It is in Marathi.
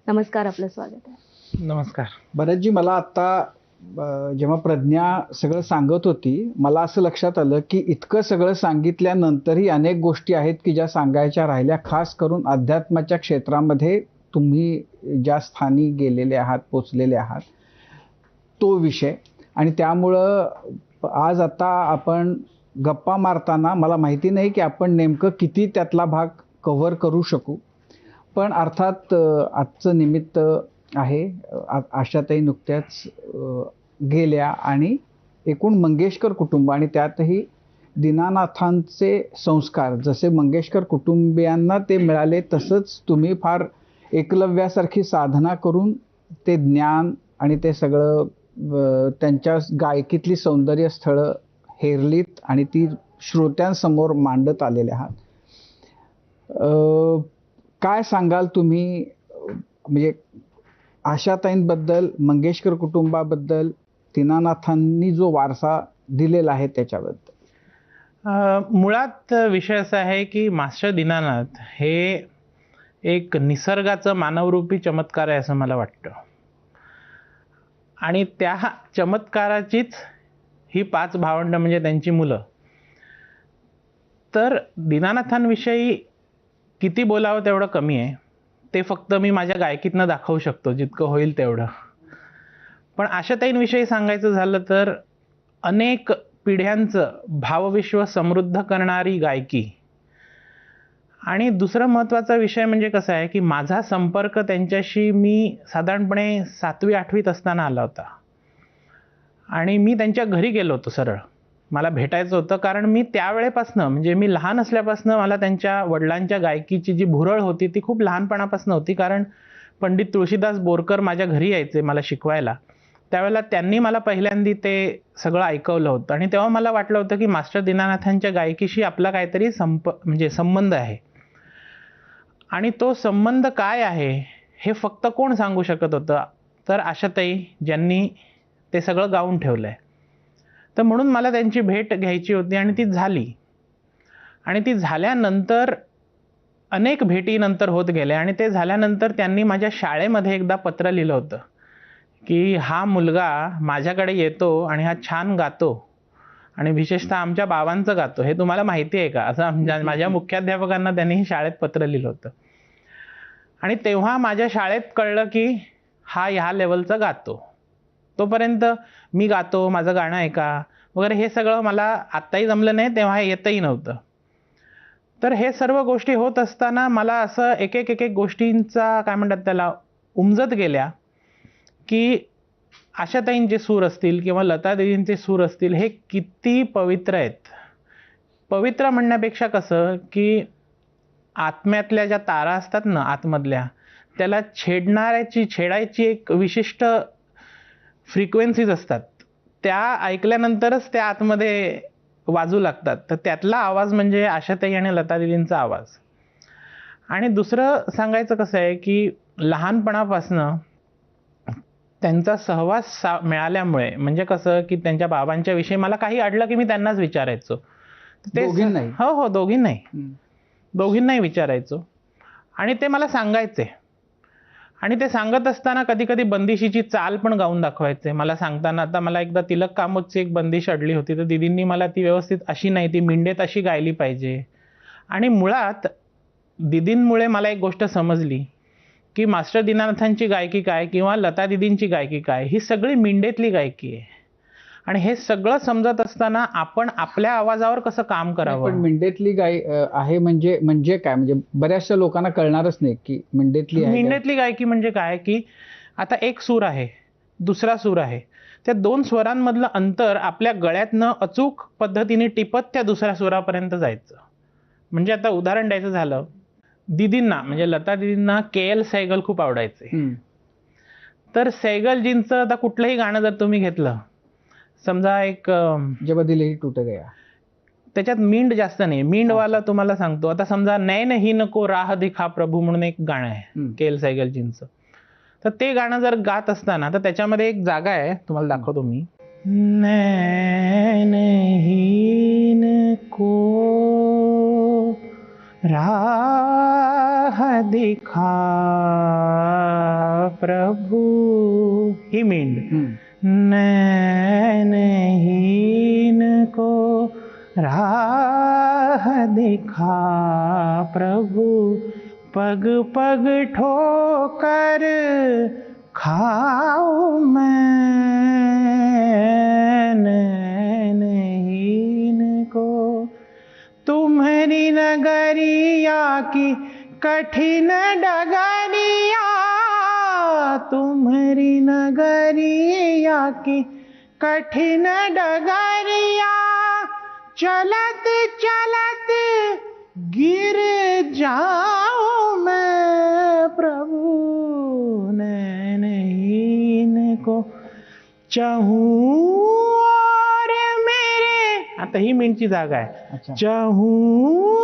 नमस्कार, आपलं स्वागत आहे. नमस्कार. भरतजी, मला आत्ता जेव्हा प्रज्ञा सगळं सांगत होती, मला असं लक्षात आलं की इतकं सगळं सांगितल्यानंतरही अनेक गोष्टी आहेत की ज्या सांगायच्या राहिल्या. खास करून अध्यात्माच्या क्षेत्रामध्ये तुम्ही ज्या स्थानी गेलेले आहात, पोचलेले आहात, तो विषय. आणि त्यामुळं आज आता आपण गप्पा मारताना मला माहिती नाही की आपण नेमकं किती त्यातला भाग कव्हर करू शकू, पण अर्थात आजचं निमित्त आहे. आशाताई नुकत्याच गेल्या आणि एकूण मंगेशकर कुटुंब आणि त्यातही दीनानाथांचे संस्कार जसे मंगेशकर कुटुंबियांना ते मिळाले, तसंच तुम्ही फार एकलव्यासारखी साधना करून ते ज्ञान आणि ते सगळं त्यांच्या गायकीतली सौंदर्य स्थळं हेरलीत आणि ती श्रोत्यांसमोर मांडत आलेले आहात. काय सांगाल तुम्ही, म्हणजे आशाताईंबद्दल, मंगेशकर कुटुंबाबद्दल, दीनानाथांनी जो वारसा दिलेला आहे त्याच्याबद्दल? मुळात विषय असा आहे की मास्टर दीनानाथ हे एक निसर्गाचं मानवरूपी चमत्कार आहे असं मला वाटतं. आणि त्या चमत्काराचीच ही 5 भावंड म्हणजे त्यांची मुलं. तर दीनानाथांविषयी किती बोलावं तेवढं कमी आहे. ते फक्त मी माझ्या गायकीतनं दाखवू शकतो जितकं होईल तेवढं. पण आशाताईंविषयी सांगायचं झालं तर अनेक पिढ्यांचं भावविश्व समृद्ध करणारी गायकी. आणि दुसरा महत्त्वाचा विषय म्हणजे कसं आहे की माझा संपर्क त्यांच्याशी मी साधारणपणे 7वी-8वीत असताना आला होता. आणि मी त्यांच्या घरी गेलो होतो सरळ. मला भेटायचं होतं, कारण मी त्यावेळेपासनं, म्हणजे मी लहान असल्यापासनं मला त्यांच्या वडिलांच्या गायकीची जी भुरळ होती ती खूप लहानपणापासून होती. कारण पंडित तुळशीदास बोरकर माझ्या घरी यायचे मला शिकवायला. त्यावेळेला त्यांनी मला पहिल्यांदा ते सगळं ऐकवलं होतं आणि तेव्हा मला वाटलं होतं की मास्टर दीनानाथांच्या गायकीशी आपला काहीतरी म्हणजे संबंध आहे. आणि तो संबंध काय आहे हे फक्त कोण सांगू शकत होतं, तर आशाताई, ज्यांनी ते सगळं गाऊन ठेवलं आहे. तर म्हणून मला त्यांची भेट घ्यायची होती आणि ती झाली. आणि ती झाल्यानंतर अनेक भेटी नंतर होत गेल्या. आणि ते झाल्यानंतर त्यांनी माझ्या शाळेमध्ये एकदा पत्र लिहिलं होतं की हा मुलगा माझ्याकडे येतो आणि हा छान गातो आणि विशेषतः आमच्या बाबांचं गातो, हे तुम्हाला माहिती आहे का, असं माझ्या मुख्याध्यापकांना त्यांनी शाळेत पत्र लिहिलं होतं. आणि तेव्हा माझ्या शाळेत कळलं की हा ह्या लेवलचा गातो. तोपर्यंत मी गातो, माझं गाणं ऐका वगैरे हे सगळं मला आत्ताही जमलं नाही, तेव्हा येतही नव्हतं. तर हे सर्व गोष्टी होत असताना मला असं एक एक गोष्टींचा काय म्हणतात त्याला उमजत गेल्या की आशाताईंचे सूर असतील किंवा लतादीदींचे सूर असतील हे किती पवित्र आहेत. पवित्र म्हणण्यापेक्षा कसं की आत्म्यातल्या ज्या तारा असतात ना आतमधल्या, त्याला छेडायची एक विशिष्ट फ्रिक्वेन्सीज असतात, त्या ऐकल्यानंतरच त्या आतमध्ये वाजू लागतात. तर त्यातला आवाज म्हणजे आशाताई आणि लतादीदींचा आवाज. आणि दुसरं सांगायचं कसं आहे की लहानपणापासनं त्यांचा सहवास मिळाल्यामुळे, म्हणजे कसं की त्यांच्या बाबांच्या विषयी मला काही अडलं की मी त्यांनाच विचारायचो. ते दोघींनाही? हो, दोघींनाही विचारायचो आणि ते मला सांगायचे. आणि ते सांगत असताना कधी कधी बंदिशीची चाल पण गाऊन दाखवायचे मला सांगताना. आता मला एकदा तिलक कामतची एक बंदिश अडली होती, तर दीदींनी मला ती व्यवस्थित अशी नाही, ती मिंडेत अशी गायली पाहिजे. आणि मुळात दीदींमुळे मला एक गोष्ट समजली की मास्टर दीनानाथांची गायकी काय किंवा लता दीदींची गायकी काय, ही सगळी मिंडेतली गायकी आहे. आणि हे सगळं समजत असताना आपण आपल्या आवाजावर कसं काम करावं. पण मिंडेतली आहे म्हणजे काय, म्हणजे बऱ्याचशा लोकांना कळणारच नाही की मिंडेतली आहे. मिंडेतली गायकी म्हणजे काय की आता एक सूर आहे, दुसरा सूर आहे, त्या 2 स्वरांमधलं अंतर आपल्या गळ्यातनं अचूक पद्धतीने टिपत त्या दुसऱ्या स्वरापर्यंत जायचं. म्हणजे आता उदाहरण द्यायचं झालं, दीदींना म्हणजे लता दीदींना KL सहगल खूप आवडायचे. तर सहगलजींचं आता कुठलंही गाणं जर तुम्ही घेतलं, समजा एक जब दिल ही टूट गया, त्याच्यात मिंड जास्त नाही. मिंडवाला तुम्हाला सांगतो, आता समजा नैन ही नको राह दिखा प्रभू म्हणून एक गाणं आहे KL सहगलजींचं. तर ते गाणं जर गात असताना तर त्याच्यामध्ये एक जागा आहे, तुम्हाला दाखवतो मी. नैन ही नको राह दिखा प्रभु, ही मींड, हम्म. नैनहीन को राह दिखा प्रभु, पग पग ठोकर खाऊं मैं, नैनहीन को तुम्हारी नगरिया की कठिन डगरिया, तुम्हारी नगरिया की कठिन डगरिया, चलत चलत गिर जाऊं मैं प्रभु, नैनहीन को चाहूं और मेरे, आता ही मींडची जागा आहे, अच्छा. चाहूं